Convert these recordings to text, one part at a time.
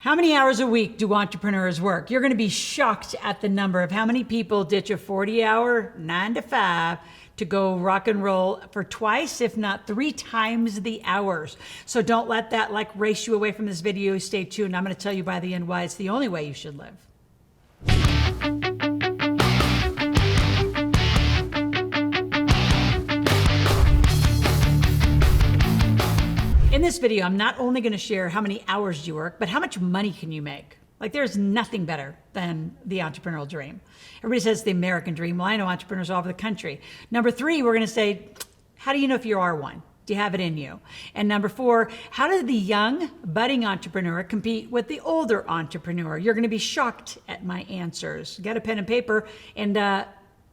How many hours a week do entrepreneurs work? You're going to be shocked at the number of how many people ditch a 40-hour 9 to 5 to go rock and roll for twice, if not 3 times the hours. So don't let that race you away from this video. Stay tuned. I'm going to tell you by the end why it's the only way you should live. In this video, I'm not only going to share how many hours you work, but how much money can you make? There's nothing better than the entrepreneurial dream. Everybody says the American dream. Well, I know entrepreneurs all over the country. Number 3, we're going to say, how do you know if you are one? Do you have it in you? And number 4, how does the young budding entrepreneur compete with the older entrepreneur? You're going to be shocked at my answers. Get a pen and paper, and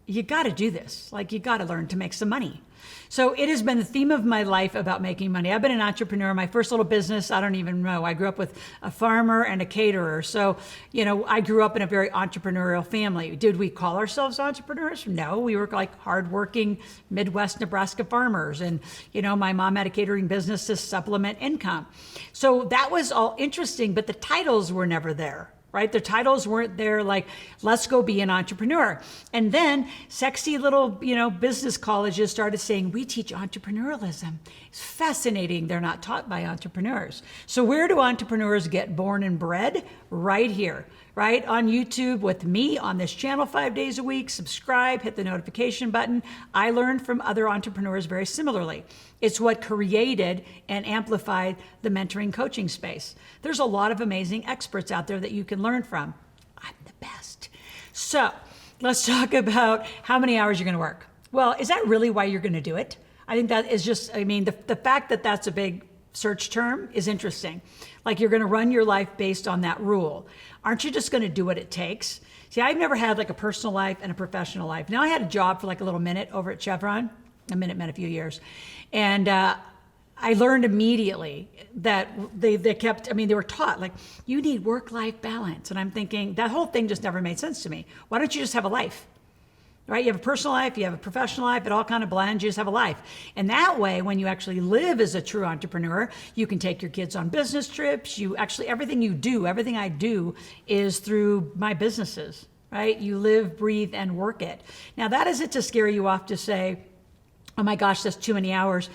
you got to do this. You got to learn to make some money. So it has been the theme of my life about making money. I've been an entrepreneur. My first little business, I don't even know. I grew up with a farmer and a caterer. So, I grew up in a very entrepreneurial family. Did we call ourselves entrepreneurs? No, we were hardworking Midwest Nebraska farmers. And, my mom had a catering business to supplement income. So that was all interesting, but the titles were never there. Right? The titles weren't there let's go be an entrepreneur. And then sexy little, business colleges started saying, we teach entrepreneurialism. It's fascinating. They're not taught by entrepreneurs. So where do entrepreneurs get born and bred? Right here, right? On YouTube with me on this channel 5 days a week. Subscribe, hit the notification button. I learned from other entrepreneurs very similarly. It's what created and amplified the mentoring coaching space. There's a lot of amazing experts out there that you can learn from. I'm the best. So let's talk about how many hours you're going to work. Well, is that really why you're going to do it? I think that is just, the fact that that's a big search term is interesting. You're going to run your life based on that rule. Aren't you just going to do what it takes? See, I've never had a personal life and a professional life. Now I had a job for a little minute over at Chevron. A minute meant a few years. And I learned immediately that they were taught, you need work-life balance. And I'm thinking, that whole thing just never made sense to me. Why don't you just have a life? Right? You have a personal life, you have a professional life, it all kind of blends, you just have a life. And that way, when you actually live as a true entrepreneur, you can take your kids on business trips. Everything I do is through my businesses, right? You live, breathe, and work it. Now, that isn't to scare you off to say, oh my gosh, that's too many hours.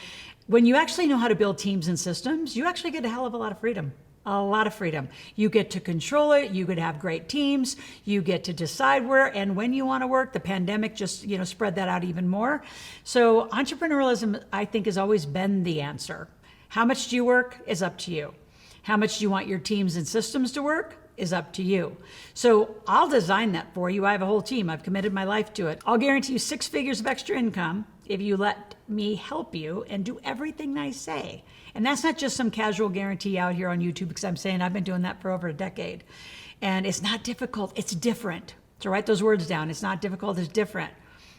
When you actually know how to build teams and systems, you actually get a hell of a lot of freedom. A lot of freedom. You get to control it. You could have great teams. You get to decide where and when you want to work. The pandemic just, spread that out even more. So entrepreneurialism, I think, has always been the answer. How much do you work is up to you. How much do you want your teams and systems to work is up to you. So I'll design that for you. I have a whole team. I've committed my life to it. I'll guarantee you 6 figures of extra income if you let me help you and do everything I say. And that's not just some casual guarantee out here on YouTube, because I'm saying I've been doing that for over a decade. And it's not difficult, it's different. So write those words down. It's not difficult, it's different.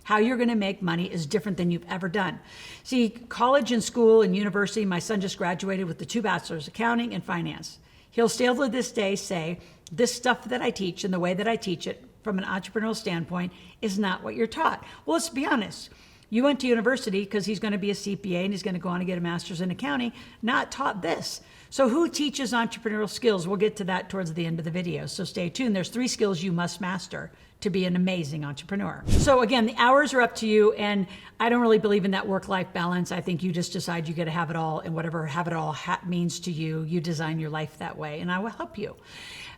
How you're gonna make money is different than you've ever done. See, college and school and university, my son just graduated with the 2 bachelors, accounting and finance. He'll still to this day say, this stuff that I teach and the way that I teach it from an entrepreneurial standpoint is not what you're taught. Well, let's be honest. You went to university because he's going to be a CPA and he's going to go on and get a master's in accounting, not taught this. So who teaches entrepreneurial skills? We'll get to that towards the end of the video. So stay tuned. There's 3 skills you must master to be an amazing entrepreneur. So again, the hours are up to you, and I don't really believe in that work-life balance. I think you just decide you get to have it all, and whatever have it all means to you, you design your life that way, and I will help you.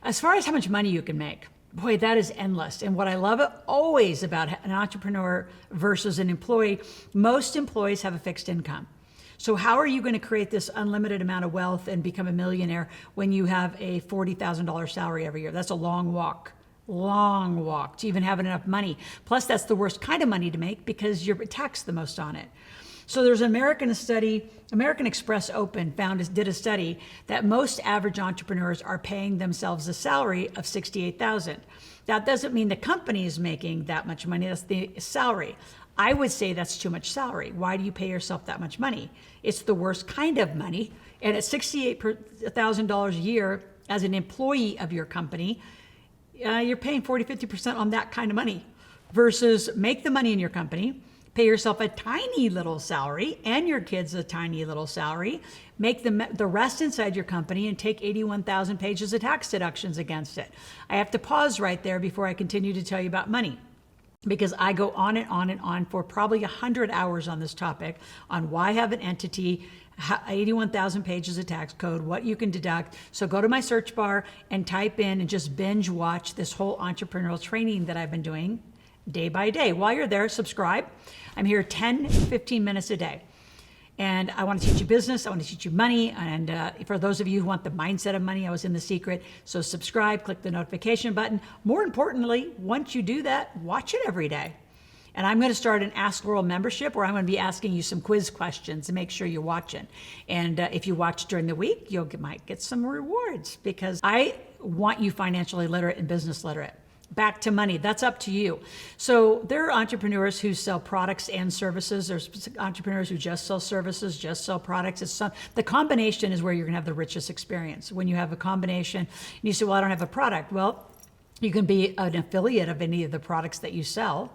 As far as how much money you can make, boy, that is endless. And what I love always about an entrepreneur versus an employee, most employees have a fixed income. So how are you going to create this unlimited amount of wealth and become a millionaire when you have a $40,000 salary every year? That's a long walk to even have enough money. Plus, that's the worst kind of money to make because you're taxed the most on it. So there's an American Express Open did a study that most average entrepreneurs are paying themselves a salary of $68,000. That doesn't mean the company is making that much money, that's the salary. I would say that's too much salary. Why do you pay yourself that much money? It's the worst kind of money. And at $68,000 a year as an employee of your company, you're paying 40, 50% on that kind of money versus make the money in your company, pay yourself a tiny little salary and your kids a tiny little salary, make the rest inside your company, and take 81,000 pages of tax deductions against it. I have to pause right there before I continue to tell you about money, because I go on and on and on for probably 100 hours on this topic on why have an entity, 81,000 pages of tax code, what you can deduct. So go to my search bar and type in and just binge watch this whole entrepreneurial training that I've been doing day by day. While you're there, subscribe. I'm here 10, 15 minutes a day. And I want to teach you business. I want to teach you money. And for those of you who want the mindset of money, I was in the secret. So subscribe, click the notification button. More importantly, once you do that, watch it every day. And I'm going to start an Ask Loral membership where I'm going to be asking you some quiz questions to make sure you're watching. And if you watch during the week, might get some rewards, because I want you financially literate and business literate. Back to money, that's up to you. So there are entrepreneurs who sell products and services. There's entrepreneurs who just sell services, just sell products. The combination is where you're gonna have the richest experience. When you have a combination, and you say, well, I don't have a product. Well, you can be an affiliate of any of the products that you sell.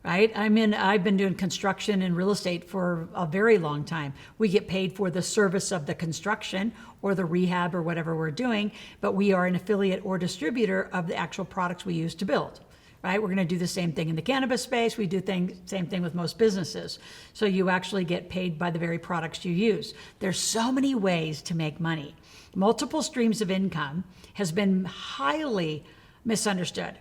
Right? I've been doing construction and real estate for a very long time. We get paid for the service of the construction or the rehab or whatever we're doing, but we are an affiliate or distributor of the actual products we use to build. Right? We're going to do the same thing in the cannabis space. We do same thing with most businesses. So you actually get paid by the very products you use. There's so many ways to make money. Multiple streams of income has been highly misunderstood.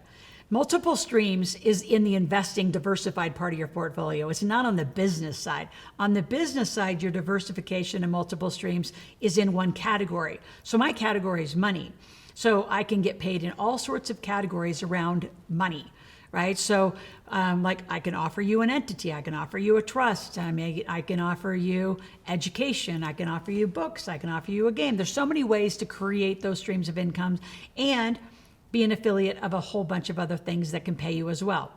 Multiple streams is in the investing diversified part of your portfolio. It's not on the business side. On the business side, your diversification and multiple streams is in one category. So my category is money. So I can get paid in all sorts of categories around money, right? So like I can offer you an entity, I can offer you a trust, I can offer you education, I can offer you books, I can offer you a game. There's so many ways to create those streams of income and be an affiliate of a whole bunch of other things that can pay you as well.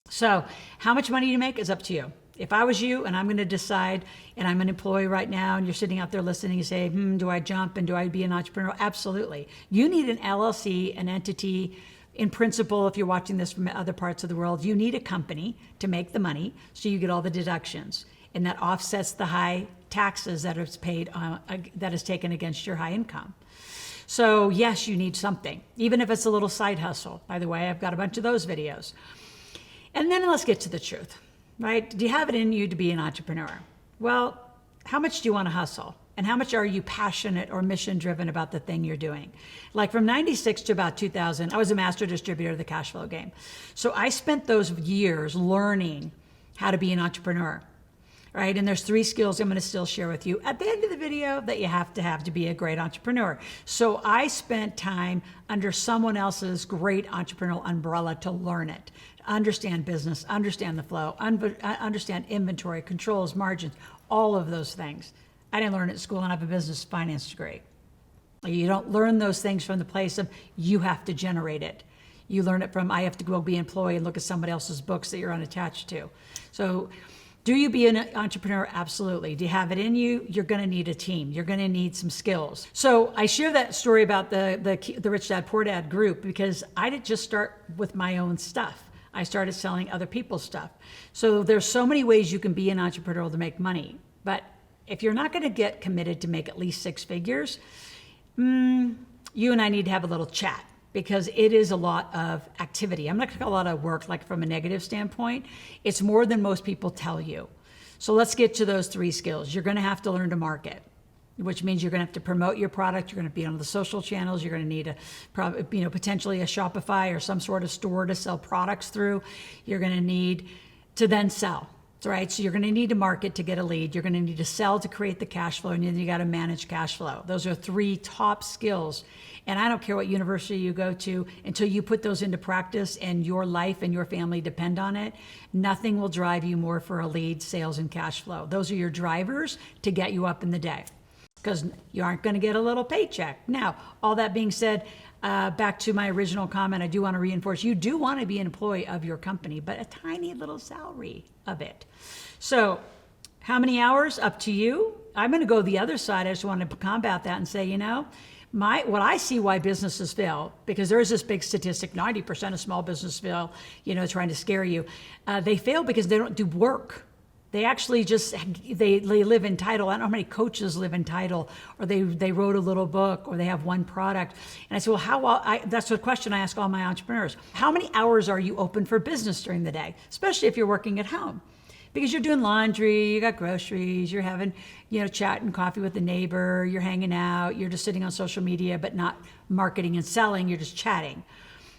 So how much money you make is up to you. If I was you and I'm going to decide, and I'm an employee right now, and you're sitting out there listening, you say, do I jump and do I be an entrepreneur? Absolutely. You need an LLC, an entity. In principle, if you're watching this from other parts of the world, you need a company to make the money so you get all the deductions. And that offsets the high taxes that is paid, that is taken against your high income. So yes, you need something, even if it's a little side hustle. By the way, I've got a bunch of those videos. And then let's get to the truth, right? Do you have it in you to be an entrepreneur? Well, how much do you want to hustle? And how much are you passionate or mission driven about the thing you're doing? Like from 96 to about 2000, I was a master distributor of the cash flow game. So I spent those years learning how to be an entrepreneur. Right? And there's 3 skills I'm going to still share with you at the end of the video that you have to be a great entrepreneur. So I spent time under someone else's great entrepreneurial umbrella to learn it, to understand business, understand the flow, understand inventory, controls, margins, all of those things. I didn't learn it at school, and I have a business finance degree. You don't learn those things from the place of you have to generate it. You learn it from I have to go be an employee and look at somebody else's books that you're unattached to. So do you be an entrepreneur? Absolutely. Do you have it in you? You're going to need a team. You're going to need some skills. So I share that story about the Rich Dad Poor Dad group because I didn't just start with my own stuff. I started selling other people's stuff. So there's so many ways you can be an entrepreneur to make money. But if you're not going to get committed to make at least 6 figures, you and I need to have a little chat. Because it is a lot of activity. I'm not going to call it a lot of work, like from a negative standpoint. It's more than most people tell you. So let's get to those 3 skills. You're going to have to learn to market, which means you're going to have to promote your product. You're going to be on the social channels. You're going to need potentially a Shopify or some sort of store to sell products through. You're going to need to then sell. Right? So you're going to need to market to get a lead. You're going to need to sell to create the cash flow, and then you got to manage cash flow. Those are 3 top skills. And I don't care what university you go to, until you put those into practice and your life and your family depend on it, nothing will drive you more for a lead, sales, and cash flow. Those are your drivers to get you up in the day, because you aren't going to get a little paycheck. Now, all that being said, back to my original comment, I do want to reinforce, you do want to be an employee of your company, but a tiny little salary of it. So how many hours? Up to you. I'm going to go the other side. I just want to combat that and say, What I see why businesses fail, because there is this big statistic, 90% of small businesses fail, trying to scare you. They fail because they don't do work. They actually just, they live entitled. I don't know how many coaches live entitled, or they wrote a little book, or they have one product. And I said, well, that's the question I ask all my entrepreneurs. How many hours are you open for business during the day, especially if you're working at home? Because you're doing laundry, you got groceries, you're having, chat and coffee with the neighbor, you're hanging out, you're just sitting on social media, but not marketing and selling, you're just chatting.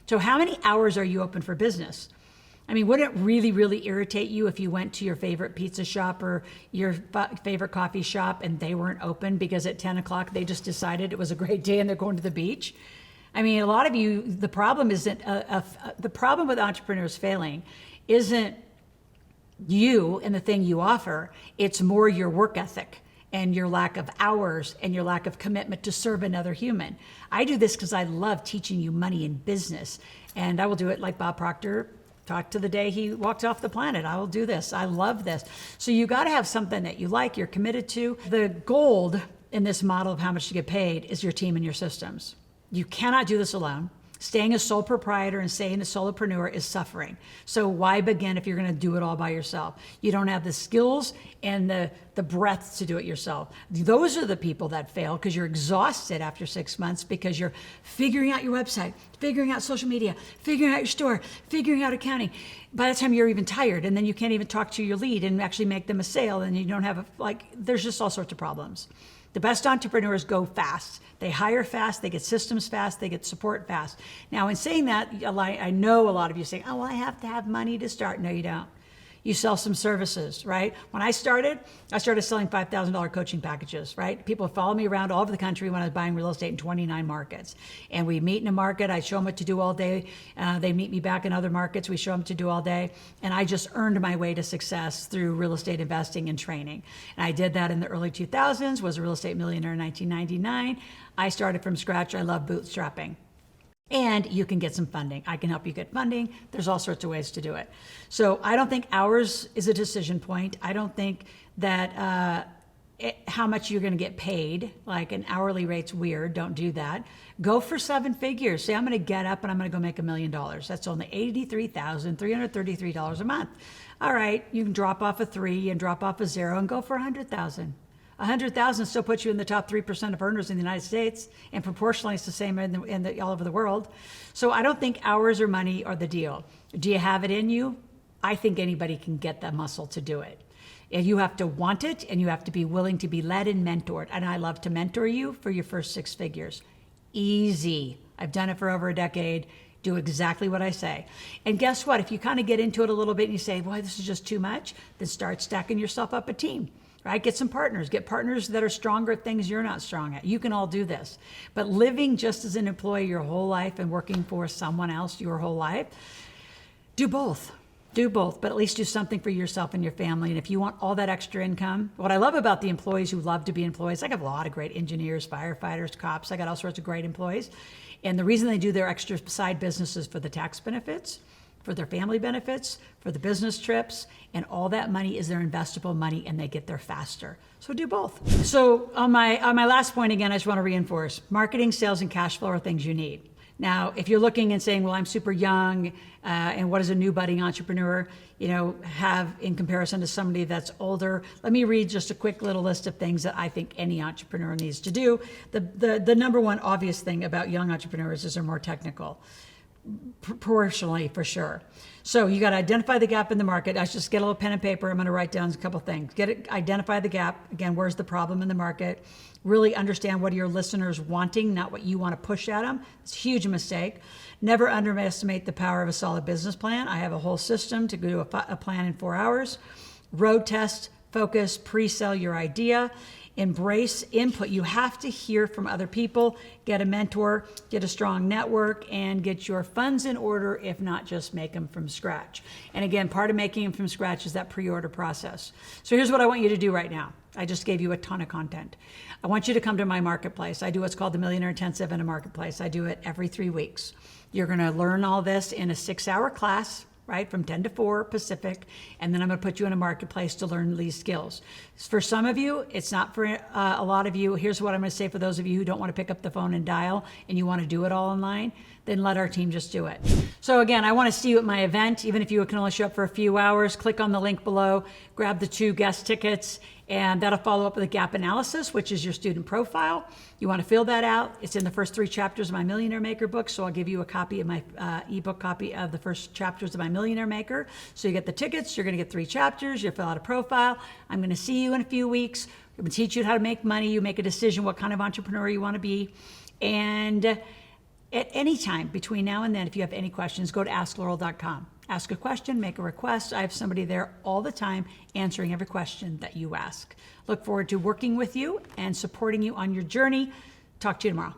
So how many hours are you open for business? I mean, would it really, really irritate you if you went to your favorite pizza shop or your favorite coffee shop and they weren't open because at 10 o'clock they just decided it was a great day and they're going to the beach? I mean, a lot of you, the problem isn't, the problem with entrepreneurs failing isn't you and the thing you offer, it's more your work ethic and your lack of hours and your lack of commitment to serve another human. I do this because I love teaching you money in business, and I will do it like Bob Proctor talked to the day he walked off the planet. I will do this. I love this. So you got to have something that you like, you're committed to. The gold in this model of how much you get paid is your team and your systems. You cannot do this alone. Staying a sole proprietor and staying a solopreneur is suffering. So why begin if you're going to do it all by yourself? You don't have the skills and the breadth to do it yourself. Those are the people that fail because you're exhausted after 6 months because you're figuring out your website, figuring out social media, figuring out your store, figuring out accounting. By the time you're even tired, and then you can't even talk to your lead and actually make them a sale, and you don't have there's just all sorts of problems. The best entrepreneurs go fast. They hire fast, they get systems fast, they get support fast. Now, in saying that, I know a lot of you say, oh, well, I have to have money to start. No, you don't. You sell some services, right? When I started selling $5,000 coaching packages, right? People follow me around all over the country when I was buying real estate in 29 markets. And we meet in a market, I show them what to do all day. They meet me back in other markets, we show them what to do all day. And I just earned my way to success through real estate investing and training. And I did that in the early 2000s, was a real estate millionaire in 1999. I started from scratch, I love bootstrapping. And you can get some funding. I can help you get funding. There's all sorts of ways to do it. So I don't think hours is a decision point. I don't think that how much you're going to get paid, like an hourly rate's weird. Don't do that. Go for 7 figures. Say, I'm going to get up and I'm going to go make $1 million. That's only $83,333 a month. All right, you can drop off a 3 and drop off a 0 and go for 100,000. 100,000 still puts you in the top 3% of earners in the United States, and proportionally it's the same all over the world. So I don't think hours or money are the deal. Do you have it in you? I think anybody can get the muscle to do it. And you have to want it, and you have to be willing to be led and mentored. And I love to mentor you for your first 6 figures. Easy. I've done it for over a decade. Do exactly what I say. And guess what? If you kind of get into it a little bit and you say, boy, this is just too much, then start stacking yourself up a team. Right? Get some partners. Get partners that are stronger at things you're not strong at. You can all do this. But living just as an employee your whole life and working for someone else your whole life, do both. Do both, but at least do something for yourself and your family. And if you want all that extra income, what I love about the employees who love to be employees, I have a lot of great engineers, firefighters, cops. I got all sorts of great employees. And the reason they do their extra side business is for the tax benefits, for their family benefits, for the business trips, and all that money is their investable money, and they get there faster. So do both. So on my last point, again, I just want to reinforce, marketing, sales, and cash flow are things you need. Now, if you're looking and saying, well, I'm super young, and what does a new budding entrepreneur, have in comparison to somebody that's older? Let me read just a quick little list of things that I think any entrepreneur needs to do. The number one obvious thing about young entrepreneurs is they're more technical. Proportionally, for sure. So you got to identify the gap in the market. I just get a little pen and paper. I'm going to write down a couple things. Identify the gap. Again, where's the problem in the market? Really understand what are your listeners wanting, not what you want to push at them. It's a huge mistake. Never underestimate the power of a solid business plan. I have a whole system to do a plan in 4 hours. Road test, focus, pre-sell your idea. Embrace input. You have to hear from other people, get a mentor, get a strong network, and get your funds in order, if not just make them from scratch. And again, part of making them from scratch is that pre-order process. So here's what I want you to do right now. I just gave you a ton of content. I want you to come to my marketplace. I do what's called the Millionaire Intensive in a marketplace. I do it every 3 weeks. You're going to learn all this in a 6-hour class, right? From 10 to 4 Pacific. And then I'm going to put you in a marketplace to learn these skills. For some of you, it's not for a lot of you. Here's what I'm going to say for those of you who don't want to pick up the phone and dial and you want to do it all online, then let our team just do it. So again, I want to see you at my event. Even if you can only show up for a few hours, click on the link below, grab the 2 guest tickets, and that'll follow up with a gap analysis, which is your student profile. You want to fill that out. It's in the first 3 chapters of my Millionaire Maker book, so I'll give you a copy of my ebook copy of the first chapters of my Millionaire Maker. So you get the tickets, you're going to get 3 chapters, you fill out a profile. I'm going to see you in a few weeks. I'm going to teach you how to make money. You make a decision what kind of entrepreneur you want to be. And at any time between now and then, if you have any questions, go to askloral.com. Ask a question, make a request. I have somebody there all the time answering every question that you ask. Look forward to working with you and supporting you on your journey. Talk to you tomorrow.